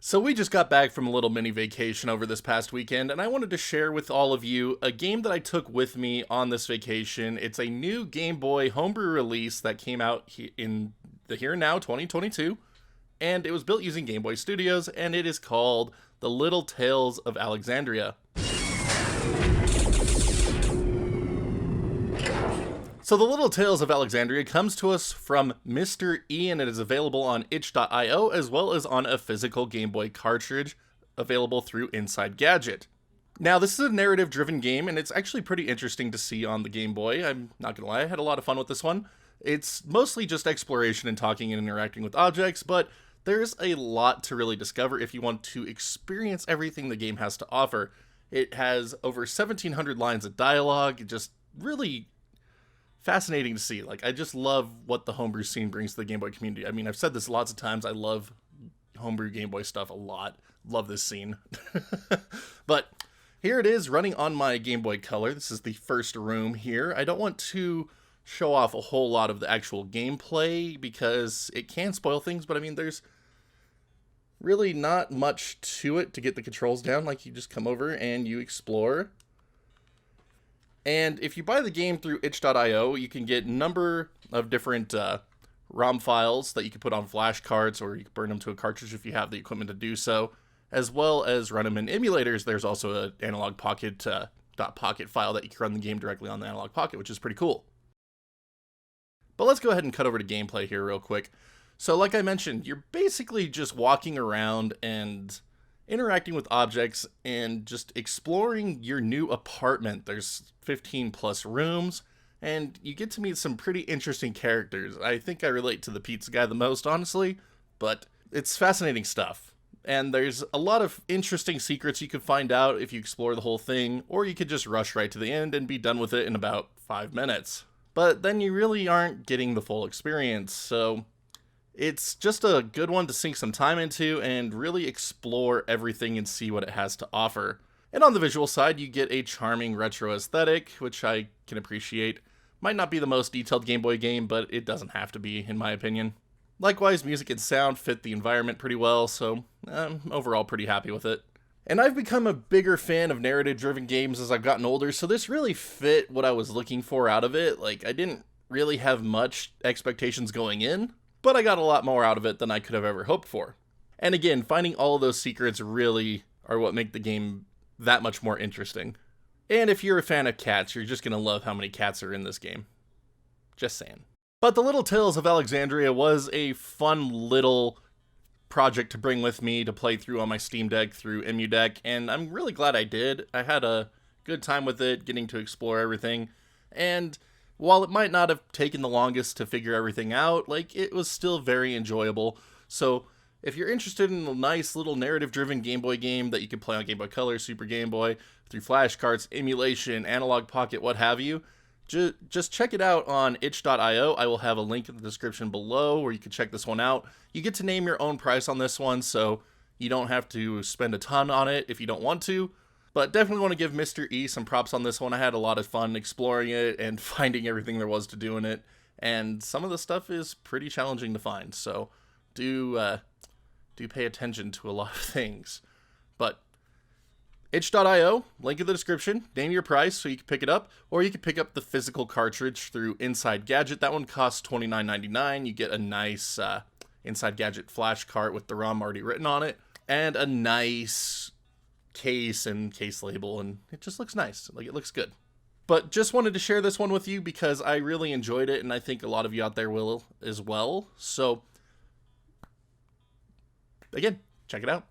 So we just got back from a little mini vacation over this past weekend, and I wanted to share with all of you a game that I took with me on this vacation. It's a new Game Boy homebrew release that came out in the here and now 2022, and it was built using Game Boy Studios, and it is called The Little Tales of Alexandria. So The Little Tales of Alexandria comes to us from Mr. E, and it is available on itch.io as well as on a physical Game Boy cartridge available through Inside Gadget. Now, this is a narrative-driven game, and it's actually pretty interesting to see on the Game Boy. I'm not gonna lie, I had a lot of fun with this one. It's mostly just exploration and talking and interacting with objects, but there's a lot to really discover if you want to experience everything the game has to offer. It has over 1,700 lines of dialogue, just really fascinating to see. Like, I just love what the homebrew scene brings to the Game Boy community. I mean, I've said this lots of times, I love homebrew Game Boy stuff a lot. Love this scene. But here it is running on my Game Boy Color. This is the first room here. I don't want to show off a whole lot of the actual gameplay because it can spoil things, but I mean, there's really not much to it to get the controls down. Like, you just come over and you explore. And if you buy the game through itch.io, you can get a number of different ROM files that you can put on flashcards, or you can burn them to a cartridge if you have the equipment to do so, as well as run them in emulators. There's also an analog pocket .pocket file that you can run the game directly on the analog pocket, which is pretty cool. But let's go ahead and cut over to gameplay here real quick. So like I mentioned, you're basically just walking around and interacting with objects and just exploring your new apartment. There's 15 plus rooms, and you get to meet some pretty interesting characters. I think I relate to the pizza guy the most, honestly, but it's fascinating stuff. And there's a lot of interesting secrets you could find out if you explore the whole thing, or you could just rush right to the end and be done with it in about 5 minutes. But then you really aren't getting the full experience, so it's just a good one to sink some time into and really explore everything and see what it has to offer. And on the visual side, you get a charming retro aesthetic, which I can appreciate. Might not be the most detailed Game Boy game, but it doesn't have to be, in my opinion. Likewise, music and sound fit the environment pretty well, so I'm overall pretty happy with it. And I've become a bigger fan of narrative-driven games as I've gotten older, so this really fit what I was looking for out of it. Like, I didn't really have much expectations going in, but I got a lot more out of it than I could have ever hoped for. And again, finding all of those secrets really are what make the game that much more interesting. And if you're a fan of cats, you're just going to love how many cats are in this game. Just saying. But The Little Tales of Alexandria was a fun little project to bring with me to play through on my Steam Deck through EmuDeck, and I'm really glad I did. I had a good time with it, getting to explore everything, and while it might not have taken the longest to figure everything out, like, it was still very enjoyable. So if you're interested in a nice little narrative-driven Game Boy game that you can play on Game Boy Color, Super Game Boy, through flashcards, emulation, analog pocket, what have you, just check it out on itch.io. I will have a link in the description below where you can check this one out. You get to name your own price on this one, so you don't have to spend a ton on it if you don't want to. But definitely want to give Mr. E some props on this one. I had a lot of fun exploring it and finding everything there was to do in it. And some of the stuff is pretty challenging to find, so do pay attention to a lot of things. But itch.io, link in the description, name your price so you can pick it up, or you can pick up the physical cartridge through Inside Gadget. That one costs $29.99. You get a nice Inside Gadget flash cart with the ROM already written on it, and a nice case and case label, and it just looks nice. Like, it looks good. But just wanted to share this one with you because I really enjoyed it, and I think a lot of you out there will as well. So again, check it out.